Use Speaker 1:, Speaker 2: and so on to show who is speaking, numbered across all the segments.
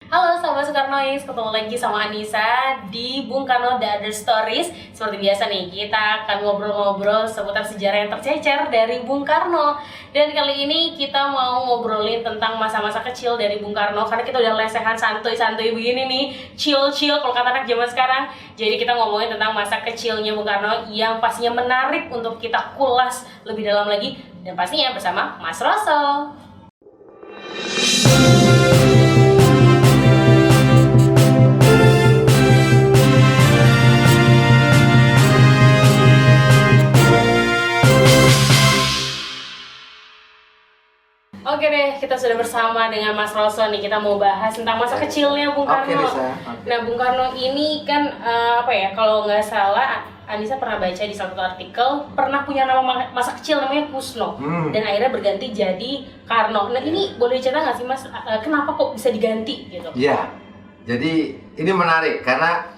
Speaker 1: Halo Sobat Soekarnois, ketemu lagi sama Anissa di Bung Karno The Other Stories. Seperti biasa nih, kita akan ngobrol-ngobrol seputar sejarah yang tercecer dari Bung Karno. Dan kali ini kita mau ngobrolin tentang masa-masa kecil dari Bung Karno. Karena kita udah lesehan santuy-santuy begini nih, chill-chill kalau kata anak zaman sekarang. Jadi kita ngomongin tentang masa kecilnya Bung Karno yang pastinya menarik untuk kita kulas lebih dalam lagi. Dan pastinya bersama Mas Rosso. Oke deh, kita sudah bersama dengan Mas Rosso nih. Kita mau bahas tentang masa kecilnya Bung Karno. Nah, Bung Karno ini kan kalau nggak salah, Anissa pernah baca di satu artikel pernah punya nama masa kecil namanya Kusno dan akhirnya berganti jadi Karno. Nah, ini boleh cerita nggak sih Mas, kenapa kok bisa diganti gitu?
Speaker 2: Iya, jadi ini menarik karena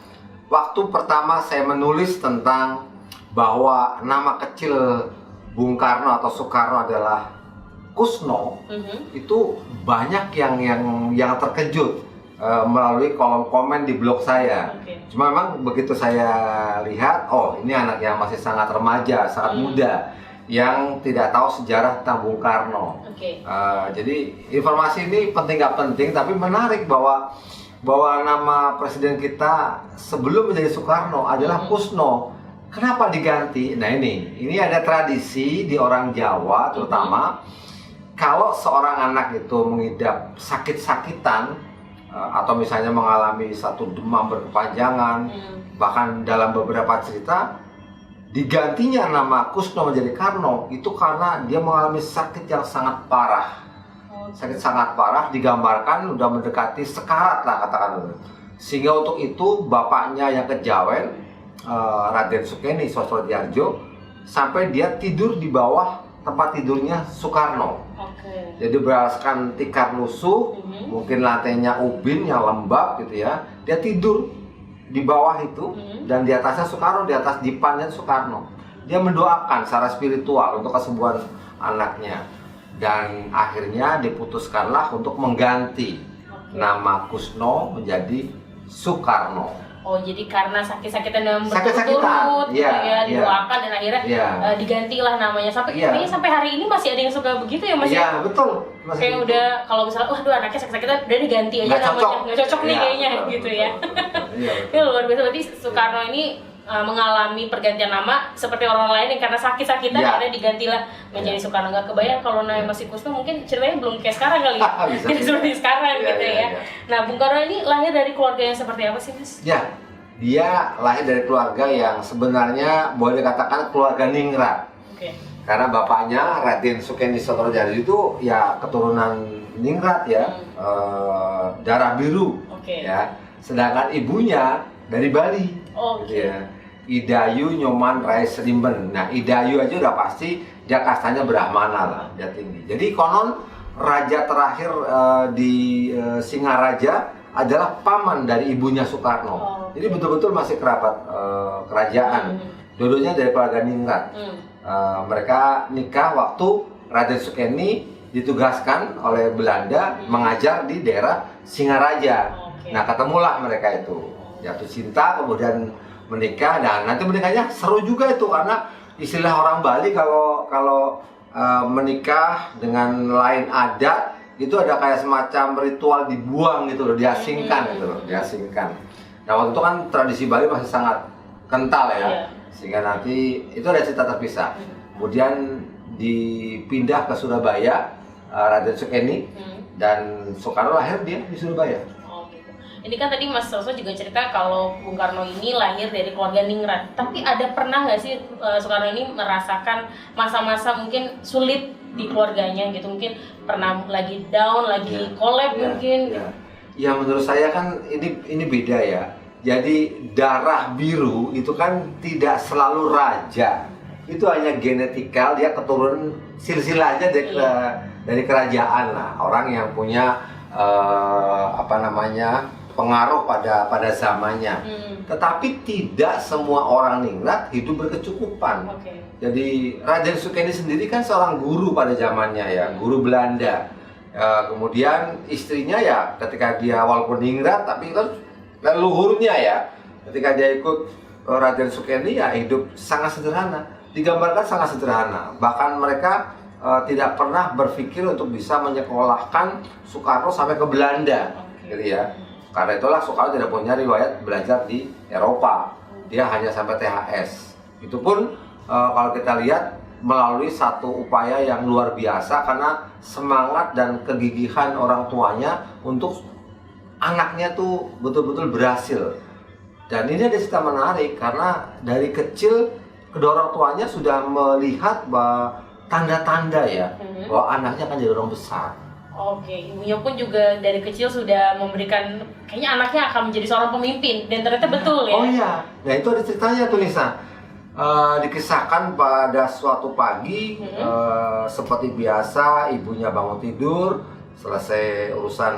Speaker 2: waktu pertama saya menulis tentang bahwa nama kecil Bung Karno atau Soekarno adalah Kusno, itu banyak yang terkejut melalui kolom komen di blog saya. Cuma memang begitu saya lihat, oh ini anak yang masih sangat remaja, sangat muda, yang tidak tahu sejarah tentang Bung Karno. Jadi informasi ini penting nggak penting, tapi menarik bahwa nama presiden kita sebelum menjadi Soekarno adalah Kusno. Kenapa diganti? Nah ini ada tradisi di orang Jawa terutama. Kalau seorang anak itu mengidap sakit-sakitan atau misalnya mengalami satu demam berkepanjangan, bahkan dalam beberapa cerita digantinya nama Kusno menjadi Karno itu karena dia mengalami sakit yang sangat parah. Sakit sangat parah, digambarkan udah mendekati sekarat lah katakan. Sehingga untuk itu bapaknya yang kejawen, Raden Sukeni Sosrodjarjo, sampai dia tidur di bawah tempat tidurnya Soekarno. Jadi beralaskan tikar lusuh, mungkin lantainya ubin yang lembab gitu ya. Dia tidur di bawah itu dan di atasnya Soekarno, di atas dipannya Soekarno. Dia mendoakan secara spiritual untuk kesembuhan anaknya. Dan akhirnya diputuskanlah untuk mengganti nama Kusno menjadi Soekarno.
Speaker 1: Oh, jadi karena sakit-sakitan dalam berturut-turut gitu ya, didoakan dan akhirnya digantilah namanya. Sampai hari ini masih ada yang suka begitu ya Mas?
Speaker 2: Iya, betul.
Speaker 1: Kayak udah kalau misalnya waduh anaknya sakit-sakitan udah diganti aja namanya. Nggak cocok nih kayaknya gitu ya. Ini luar biasa, berarti Soekarno ini mengalami pergantian nama seperti orang lain yang karena sakit-sakitan akhirnya digantilah menjadi Soekarno. Nggak kebayang kalau namanya masih Kusno mungkin ceritanya belum kayak sekarang kali ya. Tidak seperti sekarang gitu ya. Nah, Bung Karno ini lahir dari keluarga yang seperti apa sih Mas?
Speaker 2: Ya, dia lahir dari keluarga yang sebenarnya boleh dikatakan keluarga ningrat. Karena bapaknya Raden Sukeni Sosrodjarjo itu ya keturunan ningrat ya, darah biru ya. Sedangkan ibunya dari Bali. Gitu ya. Idayu Nyoman Rai Serimben. Nah, Idayu aja udah pasti dia kastanya Brahmana lah, dia tinggi. Jadi konon raja terakhir di Singaraja adalah paman dari ibunya Soekarno. Jadi betul-betul masih kerabat kerajaan. Dua-duanya dari keluarga ningrat. Mereka nikah waktu Raden Sukeni ditugaskan oleh Belanda mengajar di daerah Singaraja. Nah, ketemulah mereka itu. Jatuh cinta, kemudian menikah, dan nanti menikahnya seru juga itu karena istilah orang Bali kalau menikah dengan lain adat itu ada kayak semacam ritual dibuang gitu loh, diasingkan gitu loh, diasingkan. Nah, waktu itu kan tradisi Bali masih sangat kental ya, sehingga nanti itu ada cerita terpisah. Kemudian dipindah ke Surabaya, Raden Sukeni, dan Soekarno lahir dia di Surabaya.
Speaker 1: Ini kan tadi Mas Rosso juga cerita kalau Bung Karno ini lahir dari keluarga ningrat. Tapi ada pernah nggak sih Soekarno ini merasakan masa-masa mungkin sulit di keluarganya gitu? Mungkin pernah lagi down, lagi collab mungkin?
Speaker 2: Ya menurut saya kan ini beda ya. Jadi darah biru itu kan tidak selalu raja. Itu hanya genetikal, dia keturunan silsilahnya dari kerajaan lah. Orang yang punya pengaruh pada zamannya. Tetapi tidak semua orang ningrat hidup berkecukupan. Jadi Raden Sukeni sendiri kan seorang guru pada zamannya ya, guru Belanda. Kemudian istrinya ya ketika dia walaupun ningrat tapi kan leluhurnya ya, ketika dia ikut Raden Sukeni ya hidup sangat sederhana, digambarkan sangat sederhana. Bahkan mereka tidak pernah berpikir untuk bisa menyekolahkan Soekarno sampai ke Belanda, gitu ya. Karena itulah Soekarno tidak punya riwayat belajar di Eropa, dia hanya sampai THS. Itu pun kalau kita lihat melalui satu upaya yang luar biasa karena semangat dan kegigihan orang tuanya untuk anaknya tuh betul-betul berhasil. Dan ini ada cerita menarik karena dari kecil kedua orang tuanya sudah melihat bahwa tanda-tanda ya bahwa anaknya akan jadi orang besar.
Speaker 1: Oke, ibunya pun juga dari kecil sudah memberikan kayaknya anaknya akan menjadi seorang pemimpin dan ternyata betul ya.
Speaker 2: Oh iya, nah itu ada ceritanya tuh Nisa. Dikisahkan pada suatu pagi seperti biasa ibunya bangun tidur selesai urusan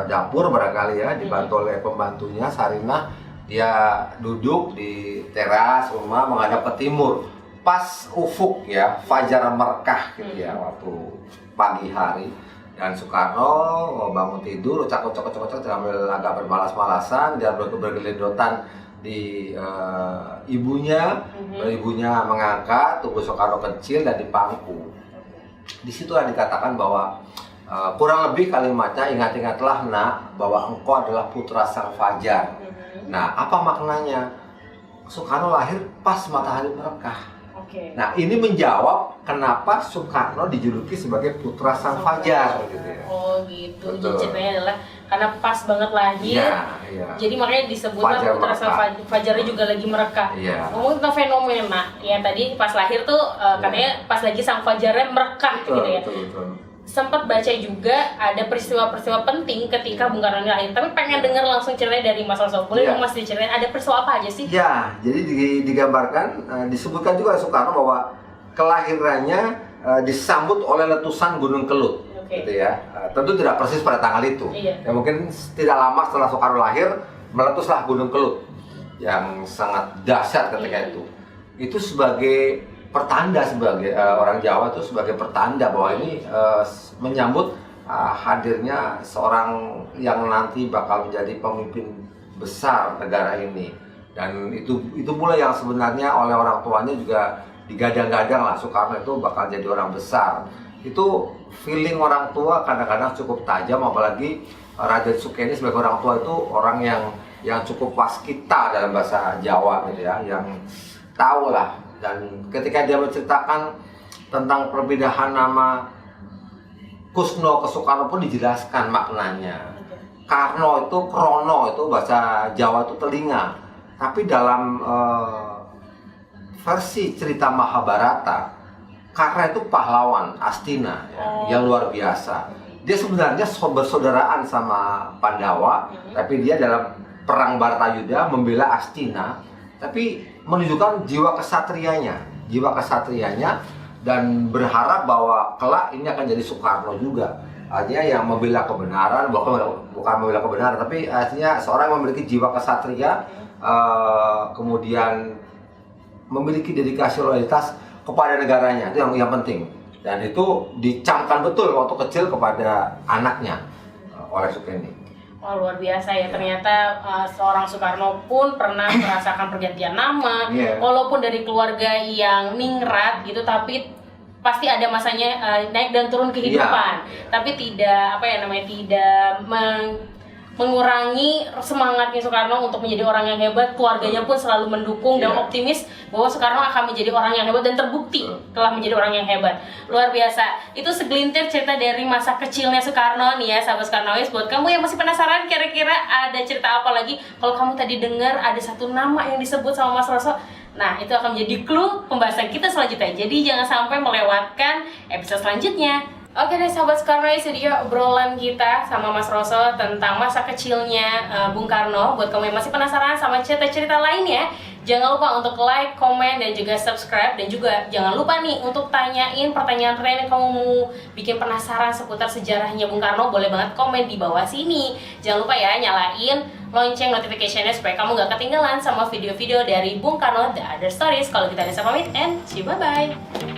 Speaker 2: dapur barangkali ya, dibantu oleh pembantunya Sarinah. Dia duduk di teras rumah menghadap ke timur, pas ufuk ya, fajar merkah gitu ya, waktu pagi hari. Dan Soekarno bangun tidur, ucak-ucak sambil agak bermalas-malasan, dia bergelindotan di ibunya, ibunya mengangkat tubuh Soekarno kecil dan dipangku. Disitulah dikatakan bahwa kurang lebih kalimatnya, ingat-ingatlah nak bahwa engkau adalah putra sang fajar. Nah, apa maknanya? Soekarno lahir pas matahari merkah. Nah, ini menjawab kenapa Soekarno dijuluki sebagai putra sang fajar gitu ya.
Speaker 1: Oh gitu. Jadi ceritanya adalah karena pas banget lahir.
Speaker 2: Iya.
Speaker 1: Jadi makanya disebutlah putra sang fajarnya juga lagi mereka. Ngomong tentang fenomena yang tadi pas lahir tuh katanya pas lagi sang fajarnya merekah gitu ya.
Speaker 2: Betul.
Speaker 1: Sempat baca juga ada peristiwa-peristiwa penting ketika Bung Karno lahir. Tapi pengen dengar langsung ceritanya dari Mas Roso. Boleh dong Mas diceritain ada peristiwa apa aja sih?
Speaker 2: Ya, jadi digambarkan, disebutkan juga Soekarno bahwa kelahirannya disambut oleh letusan Gunung Kelut, gitu ya. Tentu tidak persis pada tanggal itu. Ya mungkin tidak lama setelah Soekarno lahir meletuslah Gunung Kelut yang sangat dahsyat ketika itu. Itu sebagai pertanda, sebagai orang Jawa itu sebagai pertanda bahwa ini menyambut hadirnya seorang yang nanti bakal menjadi pemimpin besar negara ini. Dan itu pula yang sebenarnya oleh orang tuanya juga digadang-gadang lah, Soekarno itu bakal jadi orang besar. Itu feeling orang tua kadang-kadang cukup tajam, apalagi Raden Sukeni sebagai orang tua itu orang yang cukup waskita dalam bahasa Jawa gitu ya, yang tahu lah. Dan ketika dia menceritakan tentang perbedaan nama Kusno ke Soekarno pun dijelaskan maknanya. Karno itu, krono itu bahasa Jawa itu telinga. Tapi dalam versi cerita Mahabharata, Karna itu pahlawan Astina ya, yang luar biasa. Dia sebenarnya bersaudaraan sama Pandawa, tapi dia dalam perang Bharatayuda membela Astina, tapi menunjukkan jiwa kesatrianya dan berharap bahwa kelak ini akan jadi Soekarno juga. Artinya yang membela kebenaran, bukan membela kebenaran, tapi artinya seorang yang memiliki jiwa kesatria, kemudian memiliki dedikasi loyalitas kepada negaranya, itu yang penting. Dan itu dicamkan betul waktu kecil kepada anaknya oleh Sukeni.
Speaker 1: Wah, luar biasa ya, ternyata seorang Soekarno pun pernah merasakan pergantian nama, walaupun dari keluarga yang ningrat gitu, tapi pasti ada masanya naik dan turun kehidupan, tapi tidak tidak mengurangi semangatnya Soekarno untuk menjadi orang yang hebat. Keluarganya pun selalu mendukung dan optimis bahwa Soekarno akan menjadi orang yang hebat, dan terbukti telah menjadi orang yang hebat. Luar biasa. Itu segelintir cerita dari masa kecilnya Soekarno nih ya, sahabat Soekarnois. Buat kamu yang masih penasaran kira-kira ada cerita apa lagi, kalau kamu tadi dengar ada satu nama yang disebut sama Mas Roso, nah itu akan menjadi clue pembahasan kita selanjutnya. Jadi jangan sampai melewatkan episode selanjutnya. Oke deh sahabat Soekarnois, itu dia obrolan kita sama Mas Roso tentang masa kecilnya Bung Karno. Buat kamu yang masih penasaran sama cerita-cerita lainnya, jangan lupa untuk like, komen, dan juga subscribe. Dan juga jangan lupa nih untuk tanyain pertanyaan-pertanyaan yang kamu mau bikin penasaran seputar sejarahnya Bung Karno. Boleh banget komen di bawah sini. Jangan lupa ya nyalain lonceng notification-nya supaya kamu gak ketinggalan sama video-video dari Bung Karno The Other Stories. Kalau kita ada pamit, and see you, bye-bye.